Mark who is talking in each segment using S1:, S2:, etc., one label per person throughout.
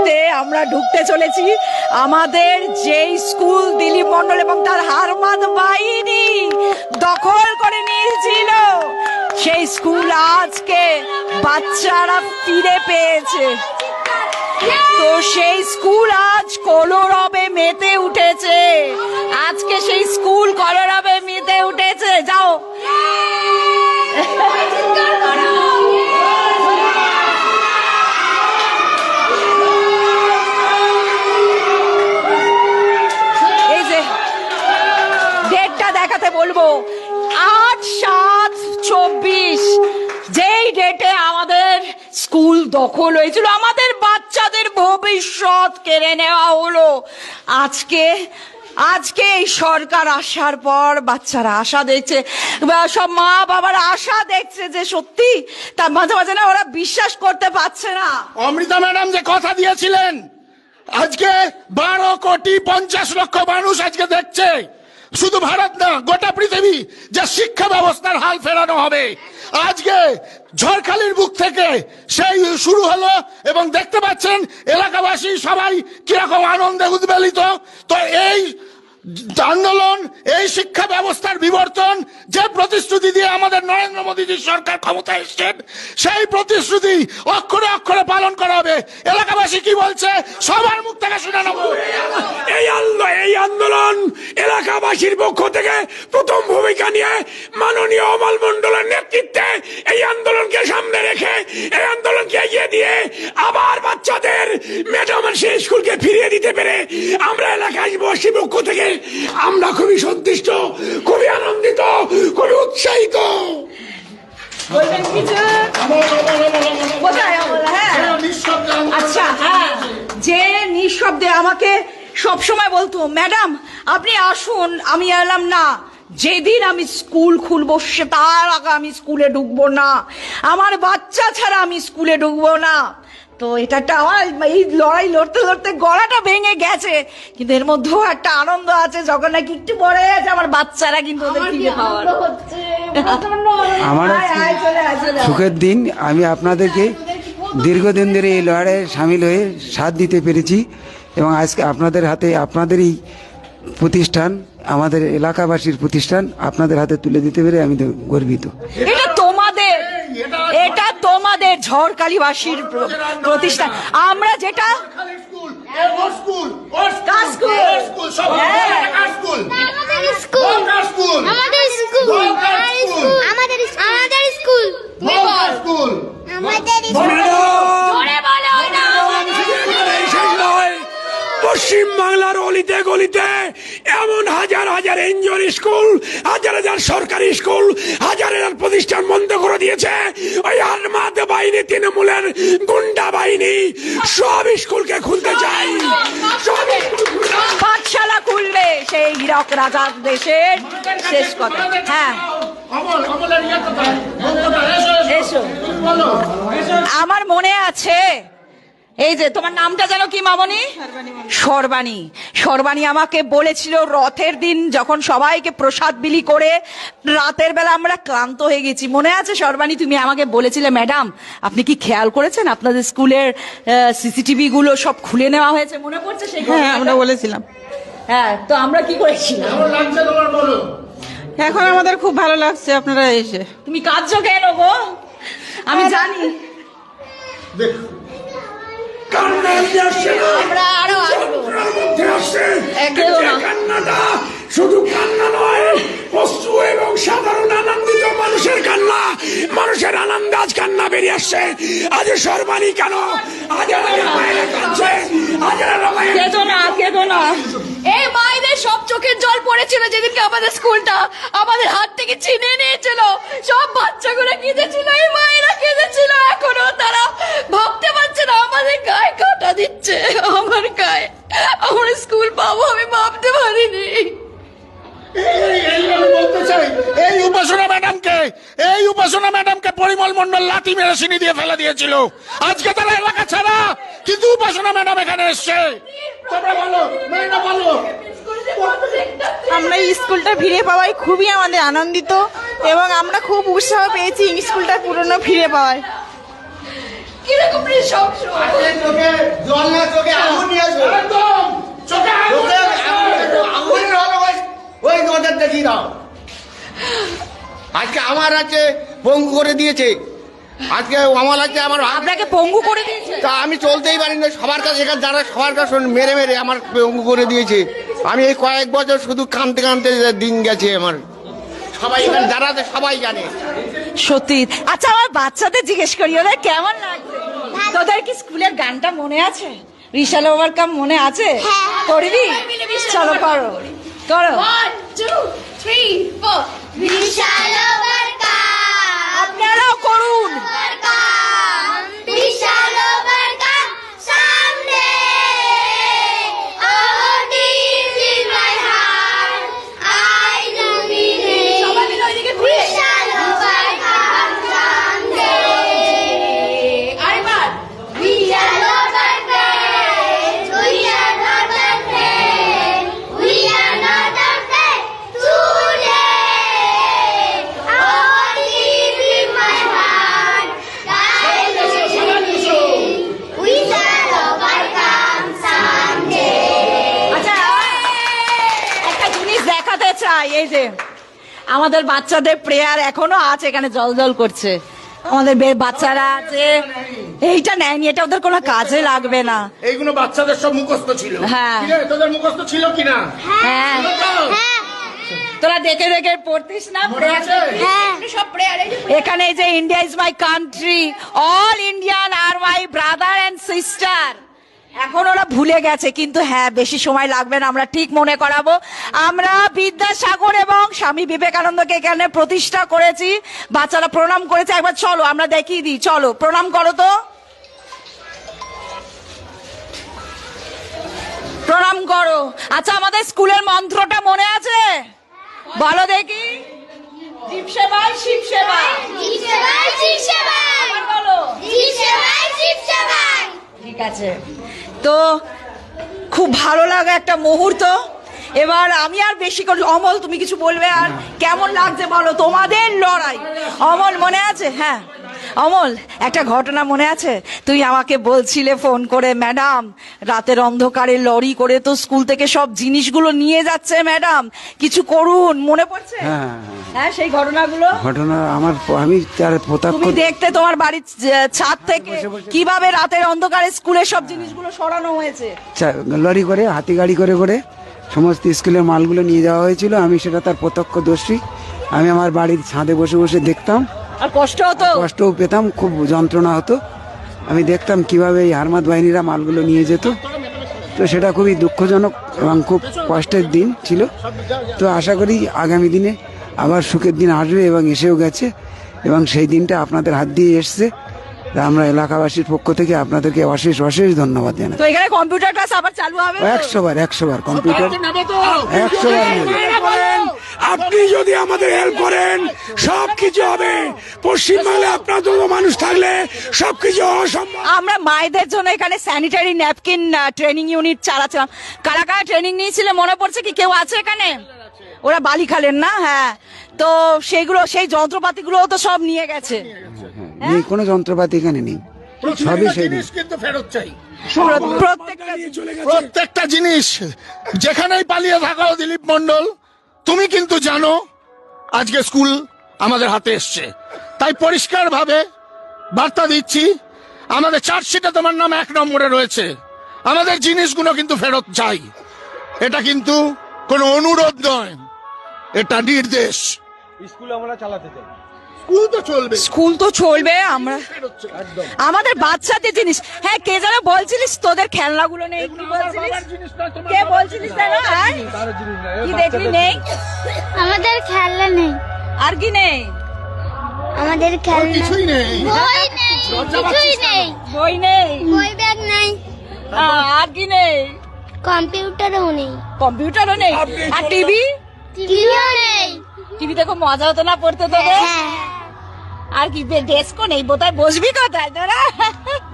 S1: মুহূর্তে আমরা ঢুকতে চলেছি আমাদের যেই স্কুল দিলীপ মণ্ডল এবং তার হারমাদ বাহিনী দখল করে নিয়েছিল, সেই স্কুল আজকে বাচ্চারা ফিরে পেয়েছে। তো সেই স্কুল আজ কলরবে মেতে উঠেছে, আজকে সেই স্কুল কলরবে মেতে উঠেছে। যাও এই যে ডেটটা দেখাতে বলবো, 8/7/24, যেই ডেটে আমাদের স্কুল দখল হয়েছিল, আমাদের বাচ্চাদের ভবিষ্যৎ কেড়ে নেওয়া হলো। আজকে এই সরকার আসার পর বাচ্চারা আশা দেখছে, সব মা বাবারা আশা দেখছে যে সত্যি, তার মাঝে মাঝে না ওরা বিশ্বাস করতে পারছে না।
S2: অমৃতা ম্যাডাম যে কথা দিয়েছিলেন, আজকে 12,50,00,000 মানুষ আজকে দেখছে, শুধু ভারত না গোটা পৃথিবী, যে শিক্ষা ব্যবস্থার হাল ফেরানো হবে। আজকে ঝড়খালির বুক থেকে সেই শুরু হলো এবং দেখতে পাচ্ছেন এলাকাবাসী সবাই কিরকম আনন্দে উদ্বেলিত। তো এই আন্দোলন, এই শিক্ষা ব্যবস্থার বিবর্তন, যে প্রতিশ্রুতি দিয়ে আমাদের নরেন্দ্র মোদীজির সরকার ক্ষমতায় এসেছেন, সেই প্রতিশ্রুতি অক্ষরে অক্ষরে পালন করা হবে। এলাকাবাসী কি বলছে সবার মুখ থেকে শুনে নেব।
S3: এই আন্দোলন এলাকাবাসীর পক্ষ থেকে প্রথম ভূমিকা নিয়ে মাননীয় অমল মণ্ডলের নেতৃত্বে এই আন্দোলনকে সামনে রেখে, এই আন্দোলনকে এগিয়ে দিয়ে আবার বাচ্চাদের ম্যাডামের সেই স্কুলকে ফিরিয়ে দিতে পেরে আমরা এলাকাবাসীর পক্ষ থেকে আমরা খুবই সন্তুষ্ট, খুবই আনন্দিত, খুবই উৎসাহিত।
S1: আচ্ছা, হ্যাঁ, যে নিঃশব্দে আমাকে সবসময় বলতো, ম্যাডাম আপনি আসুন, আমি এলাম না, যেদিন আমি স্কুল খুলবো তার আগে আমি স্কুলে ঢুকবো না, আমার বাচ্চা ছাড়া আমি স্কুলে ঢুকবো না। তো এটা একটা আমার এই লড়াই লড়তে লড়তে গলাটা ভেঙে গেছে, কিন্তু এর মধ্যেও একটা আনন্দ আছে, যখন নাকি একটু বড় হয়ে গেছে আমার বাচ্চারা কিন্তু ওদের ফিরে পাওয়ার
S4: আমার সুখের দিন। আমি আপনাদেরকে দীর্ঘদিন ধরে এই লড়াইয়ে সামিল হয়ে সাথ দিতে পেরেছি এবং আজকে আপনাদের হাতে, আপনাদেরই প্রতিষ্ঠান, আমাদের এলাকাবাসীর প্রতিষ্ঠান আপনাদের হাতে তুলে দিতে পেরে আমি গর্বিত।
S1: এটা তোমাদের ঝড়খালিবাসীর প্রতিষ্ঠান। আমরা যেটা
S3: পশ্চিম বাংলার অলিতে গলিতে এমন হাজার হাজার এনজিওর স্কুল, হাজার হাজার সরকারি স্কুল, হাজার হাজার প্রতিষ্ঠান বন্ধ করে দিয়েছে ওই আরমাদ বাহিনী, তৃণমূলের গুন্ডা বাহিনী। সব স্কুলকে খুলতে চাই,
S1: পাঠশালা খুলবে সেই হীরক রাজার দেশের শেষ কথা। হ্যাঁ, এসো। আমার মনে আছে, এই যে তোমার নামটা যেন কি মামনি? সর্বাণী। সর্বাণী আমাকে বলেছিল রথের দিন যখন সবাইকে প্রসাদ বিলি করে রাতের বেলা আমরা ক্লান্ত হয়ে গেছি, মনে আছে সর্বাণী? তুমি আমাকে বলেছিলে, ম্যাডাম আপনি কি খেয়াল করেছেন আপনাদের স্কুলের সিসিটিভি গুলো সব খুলে নেওয়া হয়েছে, মনে পড়ছে?
S5: হ্যাঁ, আমরা বলেছিলাম।
S1: হ্যাঁ, তো আমরা কি করেছিলাম?
S5: এখন আমাদের খুব ভালো লাগছে আপনারা এসে।
S1: তুমি কাঁদছো কেন গো? আমি জানি
S3: শুধু কান্না নয়, পশু এবং সাধারণ আনন্দিত মানুষের কান্না, মানুষের আনন্দ আজ কান্না বেরিয়ে আসছে। আজ সর্বাণী কেন
S1: কেঁদো না, এই মায়েদের সব চোখের জল পড়েছিল যেদিনকে আমাদের স্কুলটা আমাদের হাত থেকে ছিনিয়ে নিয়েছিল। সব বাচ্চাগুলো কেঁদেছিল, এই মায়েরা কেঁদেছিল। এখনো তারা ভাবতে পারছে না আমাদের গায়ে কাঁটা দিচ্ছে, আমার গায়ে। আমার স্কুল পাবো আমি ভাবতে পারিনি।
S2: এই উপাসনা ম্যাডামকে পরিমল মণ্ডল লাথি মেরে সিনি দিয়ে ফেলে দিয়েছিল। আজকে তারা এলাকা ছাড়া, কিন্তু উপাসনা ম্যাডাম এখানে এসছে।
S5: আমরা এই স্কুলটা ফিরে পাওয়ায় খুবই আমাদের আনন্দিত এবং আমরা খুব উৎসাহ পেয়েছি স্কুলটা পুরনো ফিরে পাওয়ায়।
S1: কিরকম
S2: জল না চোখে
S6: পঙ্গু করে দিয়েছে। আজকে আমার লাগছে আমার
S1: আপনাকে পঙ্গু করে দিয়েছে?
S6: তা আমি চলতেই পারি না, সবার কাছে এখানে যারা সবার কাছে মেরে মেরে আমার পঙ্গু করে দিয়েছে। আমি এই কয়েক বছর শুধু কাঁদতে কাঁদতে দিন গেছে আমার। সবাই এখানে যারা আছে সবাই জানে।
S1: সত্যি। আচ্ছা, আমার বাচ্চাদের জিজ্ঞেস করি, ওদের কেমন লাগছে? তোদের কি স্কুলের গানটা মনে আছে? বিশাল ওভারকাম মনে আছে? করবি? চলো করো করো।
S7: 1 2 3 4 বিশাল ওভারকাম,
S1: আপনারাও করুন।
S7: বিশাল ওভারকাম সামনে, our dreams in my heart, I nominate Vishal overcome someday. আরেকবার Vishal overcome, we are not afraid, we are not afraid today, our dreams in my heart, I nominate we shall overcome someday.
S1: আচ্ছা, একটা জিনিস দেখাতে চাই। এই যে আমাদের বাচ্চাদের প্রেয়ার এখনো আছে, এখানে জল জল করছে। আমাদের বাচ্চারা আছে, এইটা নেয়নি, এটা ওদের কোনো কাজে লাগবে না।
S2: এইগুলো বাচ্চাদের সব মুখস্থ ছিল।
S1: হ্যাঁ।
S2: কি রে, তোদের মুখস্থ ছিল কিনা?
S1: হ্যাঁ, তোরা দেখে দেখে পড়তিস না?
S2: মনে আছে?
S1: সব প্রেয়ার। এখানে এই যে India is my country, all Indian are my brother and sister, এখন ওরা ভুলে গেছে, কিন্তু হ্যাঁ, বেশি সময় লাগবে না, আমরা ঠিক মনে করাবো। আমরা বিদ্যাসাগর এবং স্বামী বিবেকানন্দকে এখানে প্রতিষ্ঠা করেছি, বাচ্চারা প্রণাম করেছে। একবার চলো আমরা দেখিয়ে দিই, চলো প্রণাম করো তো, প্রণাম করো। আচ্ছা, আমাদের স্কুলের মন্ত্রটা মনে আছে? বলো দেখি। জীব সেবায় শিব সেবায়,
S7: জীব সেবায় শিব সেবায়,
S1: আবার বলো।
S7: জীব সেবায় শিব সেবায়।
S1: ঠিক আছে, তো খুব ভালো লাগা একটা মুহূর্ত। এবার আমি আর বেশি করে, অমল তুমি কিছু বলবে? আর কেমন লাগছে বলো তোমাদের লড়াই? অমল মনে আছে? হ্যাঁ অমল, একটা ঘটনা মনে আছে? তুই আমাকে বলছিলে ফোন করে, ম্যাডাম রাতের অন্ধকারে লরি করে তো স্কুল থেকে সব জিনিসগুলো নিয়ে যাচ্ছে ম্যাডাম, কিছু করুন। মনে পড়ছে?
S4: হ্যাঁ,
S1: হ্যাঁ, সেই ঘটনাগুলো
S4: ঘটনা আমি তার প্রত্যক্ষ
S1: তুমি দেখতে তোমার বাড়ির ছাদ থেকে কিভাবে রাতের অন্ধকারে স্কুলের সব জিনিসগুলো সরানো হয়েছে।
S4: লরি করে, হাতি গাড়ি করে করে সমস্ত স্কুলের মালগুলো নিয়ে যাওয়া হয়েছিল। আমি সেটা তার প্রত্যক্ষদর্শী। আমি আমার বাড়ির ছাদে বসে বসে দেখতাম,
S1: আর কষ্ট হতো?
S4: কষ্টও পেতাম, খুব যন্ত্রণা হতো। আমি দেখতাম কিভাবে এই হারমাত বাহিনীরা মালগুলো নিয়ে যেত। তো সেটা খুবই দুঃখজনক এবং খুব কষ্টের দিন ছিল। তো আশা করি আগামী দিনে আবার সুখের দিন আসবে এবং এসেও গেছে, এবং সেই দিনটা আপনাদের হাত দিয়ে এসছে। তা আমরা এলাকাবাসীর পক্ষ থেকে আপনাদেরকে অশেষ অশেষ ধন্যবাদ জানাই।
S1: তো এখানে কম্পিউটার ক্লাস আবার চালু হবে?
S4: 100 বার কম্পিউটার, 100 বার নেবে।
S3: আপনি যদি আমাদের হেল্প করেন সবকিছু হবে। পশ্চিমবাংলায় আপনার মতো মানুষ থাকলে সবকিছু অসম্ভব।
S1: আমরা মায়েদের জন্য এখানে স্যানিটারি ন্যাপকিন ট্রেনিং ইউনিট চালাচ্ছিলাম। কারা কারা ট্রেনিং নিয়েছিল মনে পড়ছে কি? কেউ আছে এখানে? ওরা বালি খালেন না? হ্যাঁ, তো সেইগুলো, সেই যন্ত্রপাতিগুলো তো সব নিয়ে গেছে।
S4: নেই, কোনো যন্ত্রপাতি এখানে নেই, সবই সেই
S2: জিনিস কিন্তু ফেরত চাই।
S1: প্রত্যেকটা
S2: প্রত্যেকটা জিনিস। যেখানেই পালিয়ে থাকো দিলীপ মন্ডল, তুমি কিন্তু জানো আজকে স্কুল আমাদের হাতে এসছে। তাই পরিষ্কার ভাবে বার্তা দিচ্ছি, আমাদের চার্জশিটে তোমার নাম 1 নম্বরে রয়েছে। আমাদের জিনিসগুলো কিন্তু ফেরত চাই। এটা কিন্তু কোনো অনুরোধ নয়, এটা নির্দেশ।
S8: স্কুল আমরা চালাতে চাই।
S2: স্কুল তো চলবে,
S1: স্কুল তো চলবে। আমরা আমাদের বাচ্চাদের জিনিস, হ্যাঁ কে যেন বলছিলিস তোদের খেলনাগুলো নেই, কি বলছিলিস? কে বলছিলিস যেন? হ্যাঁ? কি দেখলি নেই?
S7: আমাদের খেলনা নেই।
S1: আর কি নেই?
S7: আমাদের খেলনা
S2: কিছুই নেই।
S7: বই নেই, কিছুই নেই।
S1: বই নেই?
S7: বই ব্যাগ নেই,
S1: আর কি নেই?
S7: কম্পিউটারও নেই,
S1: কম্পিউটারও নেই। আর টিভি?
S7: টিভিও নেই।
S1: টিভিতে খুব মজা হতো না পড়তে তোদের?
S7: হ্যাঁ,
S1: আর কি ডেস্কও নেই বোধহয়, বসবি কোথায় তোরা?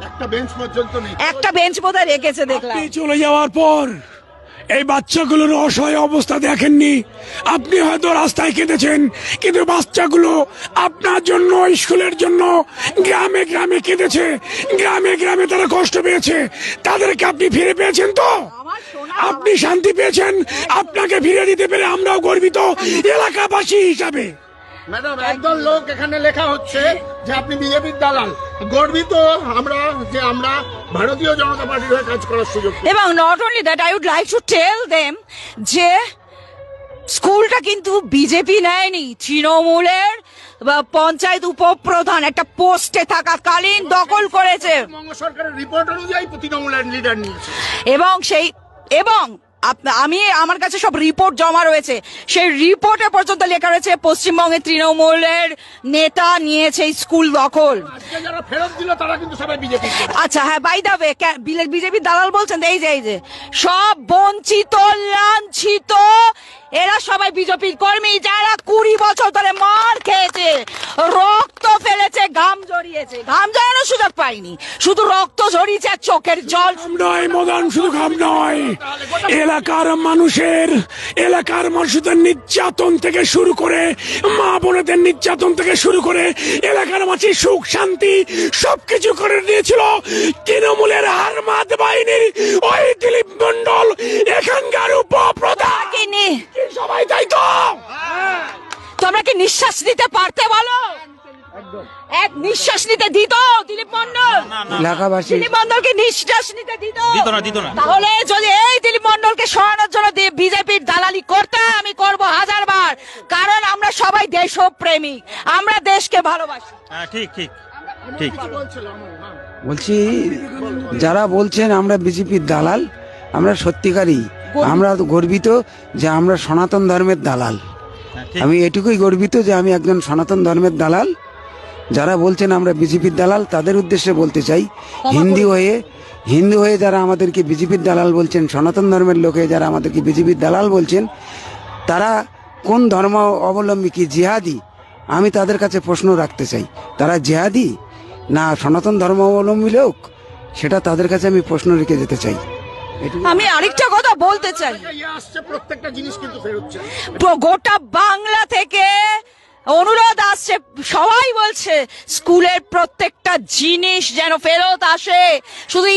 S2: একটা বেঞ্চ পর্যন্ত নেই।
S1: একটা বেঞ্চ বোধহয় রেখেছে দেখলাম।
S3: আপনি চলে যাওয়ার পর এই বাচ্চাগুলোর অসহায় অবস্থা দেখেননি? আপনি হয়তো রাস্তায় কেঁদেছেন, কিন্তু বাচ্চাগুলো আপনার জন্য, স্কুলের জন্য গ্রামে গ্রামে কেঁদেছে। গ্রামে গ্রামে তারা কষ্ট পেয়েছে, তাদেরকে আপনি ফিরে পেয়েছেন তো? আপনি শান্তি পেয়েছেন। আপনাকে ফিরে দিতে পেরে আমরাও গর্বিত এলাকাবাসী হিসাবে।
S2: ম্যাডাম একদল লোক এখানে লেখা হচ্ছে যে আপনি বিজেপির দালাল। গর্বিত আমরা যে আমরা ভারতীয় জনতা পার্টির হয়ে কাজ করার সুযোগ পেয়েছি।
S1: এবং not only that, I would like to tell them যে স্কুলটা কিন্তু বিজেপি নেয়নি, তৃণমূলের পঞ্চায়েত উপপ্রধান একটা পোস্টে থাকাকালীন দখল করেছে।
S2: পশ্চিমবঙ্গ সরকারের রিপোর্ট অনুযায়ী তৃণমূলের লিডার নিয়েছে।
S1: এবং আমি আমার কাছে সব রিপোর্ট জমা রয়েছে, সেই রিপোর্টে পর্যন্ত লেখা রয়েছে পশ্চিমবঙ্গে তৃণমূলের নেতা নিয়েছে স্কুল দখল।
S2: আজকে যারা ফেরত দিল তারা কিন্তু সবাই বিজেপি।
S1: আচ্ছা হ্যাঁ, বাই দা ওয়ে, বিজেপির দালাল বলছেন এই যে সব বঞ্চিত লাঞ্ছিত এরা সবাই বিজেপির কর্মী, যারা 20 বছর ধরে মার খেয়েছে, রক্ত ফেলেছে, ঘাম জড়ানোর সুযোগ পাইনি, শুধু রক্ত ঝরিয়েছে আর চোখের জল।
S3: নয় মদন, শুধু ঘাম নয়, এলাকার মানুষদের নির্যাতন থেকে শুরু করে, মা বোনেদের নির্যাতন থেকে শুরু করে এলাকার মানুষের সুখ শান্তি সবকিছু করে দিয়েছিল তৃণমূলের হারমাদ বাহিনীর ওই দিলীপ মন্ডল, এখানকার উপপ্রধান। সবাই তাই তো।
S1: তোমরা কি নিঃশ্বাস নিতে পারতে বলো? এক নিঃশ্বাস নিতে দিত দিলীপ মন্ডল?
S4: এলাকাবাসী
S1: দিলীপ মন্ডলকে নিঃশ্বাস নিতে দিত
S8: দিত না।
S1: তাহলে যদি এই দিলীপ মন্ডলকে সরানোর জন্য বিজেপির দালালি করতে হয়, আমি করব 1000 বার, কারণ আমরা সবাই দেশপ্রেমিক, আমরা দেশকে ভালোবাসি।
S8: ঠিক
S4: বলছি, যারা বলছেন আমরা বিজেপির দালাল, আমরা সত্যিকারই আমরা গর্বিত যে আমরা সনাতন ধর্মের দালাল। আমি এটুকুই গর্বিত যে আমি একজন সনাতন ধর্মের দালাল। যারা বলছেন আমরা বিজেপির দালাল, তাদের উদ্দেশ্যে বলতে চাই, হিন্দু হয়ে যারা আমাদেরকে বিজেপির দালাল বলছেন, সনাতন ধর্মের লোকে যারা আমাদেরকে বিজেপির দালাল বলছেন, তারা কোন ধর্ম অবলম্বী, কি জিহাদি? আমি তাদের কাছে প্রশ্ন রাখতে চাই, তারা জিহাদি না সনাতন ধর্ম অবলম্বী লোক? সেটা তাদের কাছে আমি প্রশ্ন রেখে যেতে চাই।
S1: আমি আরেকটা কথা বলতে চাই,
S2: প্রত্যেকটা জিনিস কিন্তু ফেরত চাই।
S1: গোটা বাংলা থেকে অনুরোধ আসছে, সবাই বলছে স্কুলের প্রত্যেকটা জিনিস যেন ফেরত আসে, শুধু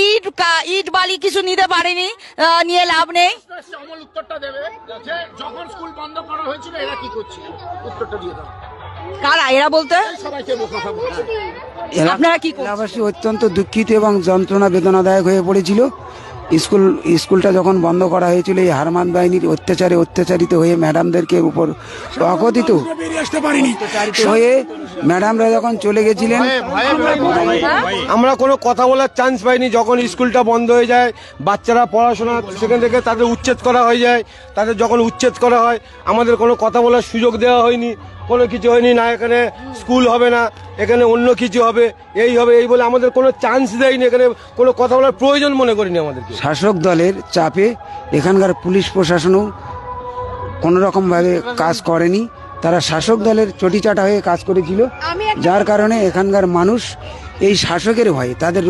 S1: ইট বালি কিছু নিতে পারেনি, নিয়ে লাভ নেই।
S2: অমল উত্তরটা দেবে যে যখন স্কুল বন্ধ করা হয়েছিল এরা কি করছিল, উত্তরটা দিয়ে দাও।
S1: কারা এরা বলতে?
S2: সবাইকে কথা বলছে।
S1: আপনারা কি
S4: এলাকাবাসী অত্যন্ত দুঃখিত এবং যন্ত্রণা বেদনাদায়ক হয়ে পড়েছিল। স্কুলটা যখন বন্ধ করা হয়েছিল, এই হারমান বাহিনীর অত্যাচারিত হয়ে ম্যাডামদেরকে উপর অকথিত হয়ে ম্যাডামরা যখন চলে গেছিলেন,
S8: আমরা কোনো কথা বলার চান্স পাইনি। যখন স্কুলটা বন্ধ হয়ে যায়, বাচ্চারা পড়াশোনা সেখান থেকে তাদের উচ্ছেদ করা হয়ে যায়। তাদের যখন উচ্ছেদ করা হয়, আমাদের কোনো কথা বলার সুযোগ দেওয়া হয়নি, কোনো কিছু হয়নি। না এখানে স্কুল হবে না, এখানে অন্য কিছু হবে, এই হবে, এই বলে আমাদের কোনো চান্স দেয়নি, এখানে কোনো কথা বলার প্রয়োজন মনে করিনি আমাদেরকে।
S4: শাসক দলের চাপে এখানকার পুলিশ প্রশাসনও কোনো রকমভাবে কাজ করেনি, তারা শাসক দলের চটিচাটা হয়ে কাজ করেছিল, যার কারণে এখানকার মানুষ এই শাসকের ভয়ে, তাদের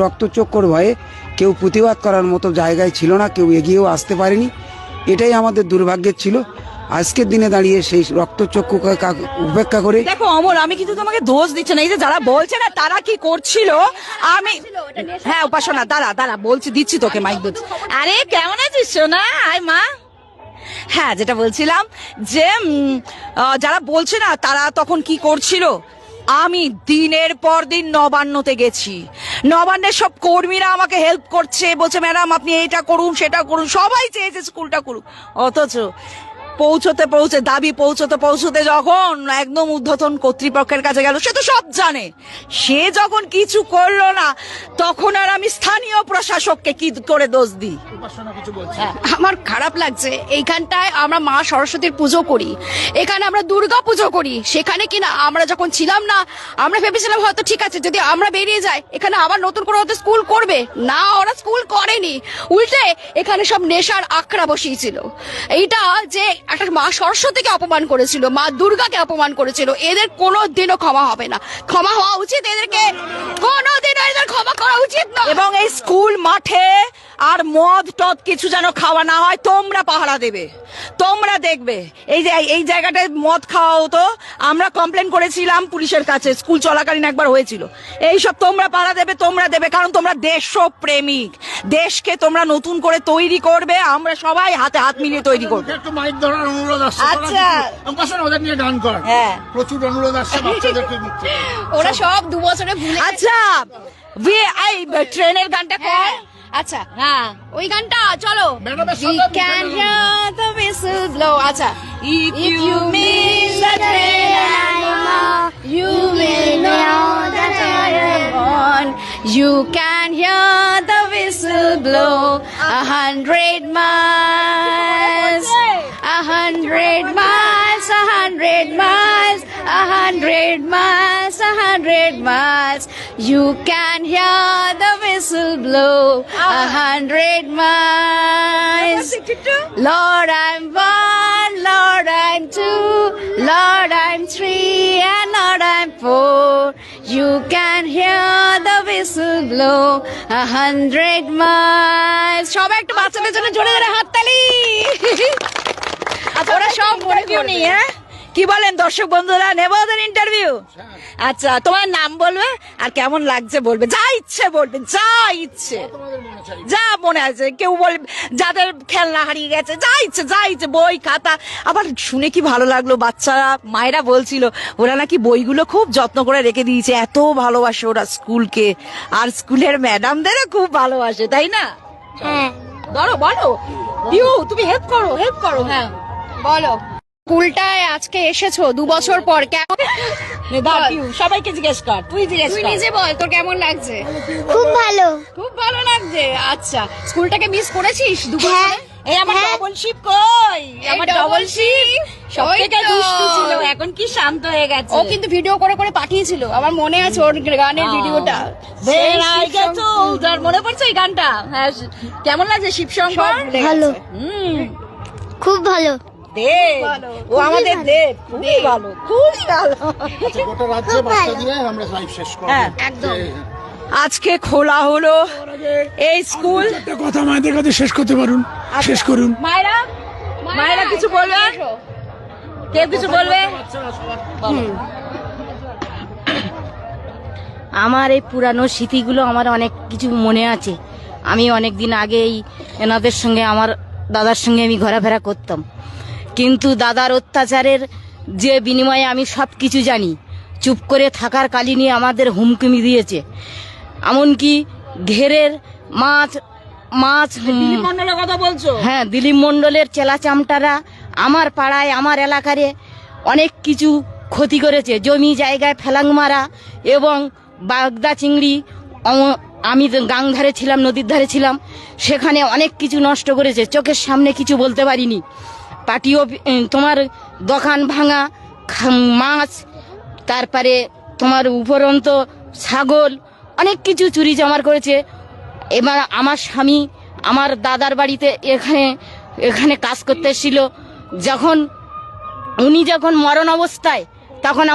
S4: রক্তচক্ষুর ভয়ে কেউ প্রতিবাদ করার মতো জায়গায় ছিল না, কেউ এগিয়েও আসতে পারেনি। এটাই আমাদের দুর্ভাগ্যের ছিল। আজকের দিনে দাঁড়িয়ে সেই রক্তচক্ষুকে উপেক্ষা করে,
S1: দেখো অমর, আমি কিন্তু তোমাকে দোষ দিচ্ছি না, এই যে যারা বলছে না তারা কি করছিল, আমি হ্যাঁ উপাসনা দাঁড়া বলছি, দিচ্ছি তোকে মাইক দিচ্ছি। আরে কেমন আছিস সোনা? আয় মা। হ্যাঁ, যেটা বলছিলাম যে যারা বলছে না তারা তখন কি করছিল, আমি দিনের পর দিন নবান্নতে গেছি, নবান্নের সব কর্মীরা আমাকে হেল্প করছে, বলছে ম্যাডাম আপনি এটা করুন সেটা করুন, সবাই চেয়েছে স্কুলটা করুক। অথচ দাবি পৌঁছতে যখন একদম ঊর্ধ্বতন কর্তৃপক্ষের কাছে গেল, সে তো সব জানে, সে যখন কিছু করলো না, তখন আর আমি স্থানীয় প্রশাসককে কি করে দোষ দিই?
S9: আমার খারাপ লাগছে, এইখানটায় আমরা মা সরস্বতীর পুজো করি, এখানে আমরা দুর্গা পুজো করি, সেখানে কিনা আমরা যখন ছিলাম না, আমরা ভেবেছিলাম হয়তো ঠিক আছে যদি আমরা বেরিয়ে যাই এখানে আবার নতুন করে হয়তো স্কুল করবে না, ওরা স্কুল করেনি, উল্টে এখানে সব নেশার আখড়া বসিয়েছিল। এইটা যে একটা মা সরস্বতীকে অপমান করেছিল, মা দুর্গাকে অপমান করেছিল, এদের কোনোদিনও ক্ষমা হবে না, ক্ষমা হওয়া উচিত, এদেরকে কোনোদিনও এদের ক্ষমা করা উচিত না।
S1: এবং এই স্কুল মাঠে আর মদ টদ কিছু যেন খাওয়া না হয়, তোমরা পাহারা দেবে, তোমরা দেখবে। এই জায়গাটায় মদ খাওয়া হতো, আমরা কমপ্লেন করেছিলাম পুলিশের কাছে, স্কুল চলাকালীন একবার হয়েছিল। এইসব তোমরা পাহারা দেবে, তোমরা দেবে, কারণ তোমরা দেশপ্রেমিক। দেশকে তোমরা নতুন করে তৈরি করবে, আমরা সবাই হাতে হাত মিলিয়ে তৈরি করবো।
S2: একটু মাইক ধরার অনুরোধ আসছে।
S1: আচ্ছা।
S2: পাশে ওদের নিয়ে গান কর।
S1: হ্যাঁ।
S2: প্রচুর অনুরোধ আসছে বাচ্চাদেরকে দিচ্ছে।
S9: ওরা সব 2 বছরে ভুলে
S1: আচ্ছা, এই ট্রেনের গানটা কর।
S9: আচ্ছা হ্যাঁ ওই গানটা চলো।
S2: ম্যাডামের
S9: We
S2: সাথে
S9: can hear the whistle blow. আচ্ছা if you miss the train you will know that I am on. You can hear the whistle blow 100 miles, 100 miles, 100 miles, 100 miles, 100 miles. You can hear the whistle blow 100 miles. Lord, I'm 1, Lord, I'm 2, Lord, I'm 3, and Lord, I'm 4. You can hear the whistle blow 100 miles. সবাই একটু বাচ্চাদের জন্য জোরে জোরে হাততালি।
S1: আচ্ছা, ওরা সব ইন্টারভিউ নেই, হ্যাঁ? কি বলেন দর্শক বন্ধুরা, নেব ওদের ইন্টারভিউ? আচ্ছা, তোমার নাম বলবে আর কেমন লাগছে বলবে, যা ইচ্ছে বলবে, যা ইচ্ছে, যা মনে আছে। কেউ বলবে যাদের খেলনা হারিয়ে গেছে, যা ইচ্ছে, বই খাতা। আবার শুনে কি ভালো লাগলো, বাচ্চারা মায়েরা বলছিল ওরা নাকি বইগুলো খুব যত্ন করে রেখে দিয়েছে, এত ভালোবাসে ওরা স্কুলকে, আর স্কুলের ম্যাডামদেরও খুব ভালোবাসে, তাই না?
S7: হ্যাঁ।
S1: ধরো, বলো পিউ, তুমি হেল্প করো।
S9: হ্যাঁ বলো, স্কুলটায় আজকে এসেছো 2 বছর পর, কেমন?
S1: সবাইকে জিজ্ঞেস কর, তুই জিজ্ঞেস
S9: তুই
S1: কর।
S9: নিজে বল তোর কেমন লাগছে?
S7: খুব ভালো।
S9: খুব ভালো লাগছে। আচ্ছা, স্কুলটাকে মিস করেছিস 2 বছরে?
S1: এই আমার
S7: হ্যাঁ।
S1: ডবল শিপ কই? আমার
S9: double
S1: ডবল শিপ
S9: ship?
S1: সবথেকে
S9: ওই তো।
S1: দুষ্টু ছিল, এখন কি শান্ত হয়ে গেছে।
S9: ও কিন্তু ভিডিও করে করে পাঠিয়েছিল, আমার মনে আছে ওর গানের ভিডিওটা।
S1: When I get older, মনে পড়ছে এই গানটা? হ্যাঁ, কেমন লাগছে শিবশঙ্কর?
S7: ভালো।
S1: হুম,
S7: খুব ভালো।
S1: দেব, ও আমাদের দেব, খুবই ভালো, খুবই ভালো।
S2: গোটা রাজ্যে বাচ্চা দিয়ে আমরা লাইভ শেষ করব।
S1: হ্যাঁ,
S9: একদম।
S1: আজকে খোলা হলো এই স্কুল।
S3: একটা কথা মায়েদের কাছে শেষ করতে পারুন, শেষ করুন।
S1: মায়েরা কিছু বলবে? কেউ কিছু বলবে?
S10: আমার এই পুরানো স্মৃতিগুলো আমার অনেক কিছু মনে আছে। আমি অনেক দিন আগেই এনাদের সঙ্গে, আমার দাদার সঙ্গে আমি ঘোরাফেরা করতাম, কিন্তু দাদার অত্যাচারের যে বিনিময়ে আমি সব কিছু জানি, চুপ করে থাকার কালিনী আমাদের হুমকি দিয়েছে। এমনকি ঘেরের মাছ
S1: মন্ডলের কথা বলছো?
S10: হ্যাঁ, দিলীপ মণ্ডলের চেলা চামটারা আমার পাড়ায়, আমার এলাকারে অনেক কিছু ক্ষতি করেছে। জমি জায়গায় ফেলাং মারা এবং বাগদা চিংড়ি, আমি গাং ধারে ছিলাম, নদীর ধারে ছিলাম, সেখানে অনেক কিছু নষ্ট করেছে। চোখের সামনে কিছু বলতে পারিনি। পাটিও তোমার দোকান ভাঙা, মাছ, তারপরে তোমার উপরন্ত ছাগল, অনেক কিছু চুরি চামার করেছে। এবার আমার স্বামী আমার দাদার বাড়িতে এখানে কাজ করতে এসেছিল, উনি যখন মরণ অবস্থায়, তখন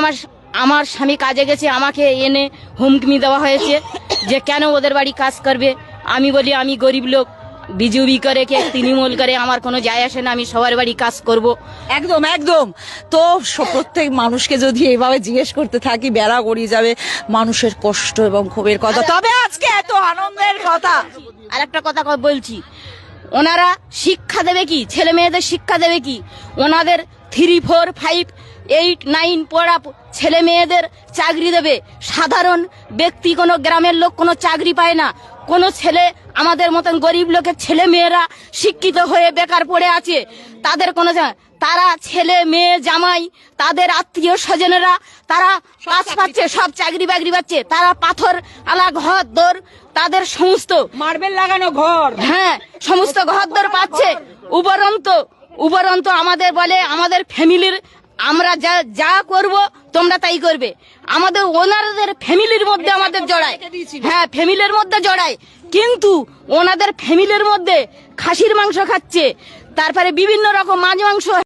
S10: আমার স্বামী কাজে গেছে, আমাকে এনে হুমকি দেওয়া হয়েছে যে কেন ওদের বাড়ি কাজ করবে। আমি বলি আমি গরিব লোক, বিজুবি করে কে তৃণমূল করে আমার কোনো যায় আসে না, আমি সবার বাড়ি কাজ করব।
S1: একদম একদম। তো প্রত্যেক মানুষকে যদি এইভাবে জিজ্ঞেস করতে থাকি, বেড়া গড়িয়ে যাবে মানুষের কষ্ট এবং ক্ষোভের কথা। তবে আজকে এত আনন্দের কথা।
S10: আর একটা কথা বলছি, ওনারা শিক্ষা দেবে কি, ছেলে মেয়েদের শিক্ষা দেবে কি? ওনাদের 3, 4, 5, 8, 9 পড়া ছেলে মেয়েদের চাকরি দেবে। সাধারণ ব্যক্তি, কোনো গ্রামের লোক কোনো চাকরি পায় না। কোনো ছেলে, আমাদের মতন গরিব লোকের ছেলে মেয়েরা শিক্ষিত হয়ে বেকার পড়ে আছে, তাদের কোনো, তারা ছেলে মেয়ে জামাই, তাদের আত্মীয় স্বজনেরা তারা কাজ পাচ্ছে, সব চাকরি বাকরি পাচ্ছে। তারা পাথর আলা ঘর দর, তাদের সমস্ত
S1: মার্বেল লাগানো ঘর,
S10: হ্যাঁ, সমস্ত ঘর দর পাচ্ছে। উপরন্ত আমাদের বলে আমাদের ফ্যামিলির, আমরা যা করব তোমরা তাই করবে। আমাদের ওনাদের ফ্যামিলির মধ্যে আমাদের জড়ায়, হ্যাঁ ফ্যামিলির মধ্যে জড়ায়, কিন্তু ওনাদের ফ্যামিলির মধ্যে খাসির মাংস খাচ্ছে, তারপরে বিভিন্ন রকম মাছ মাংস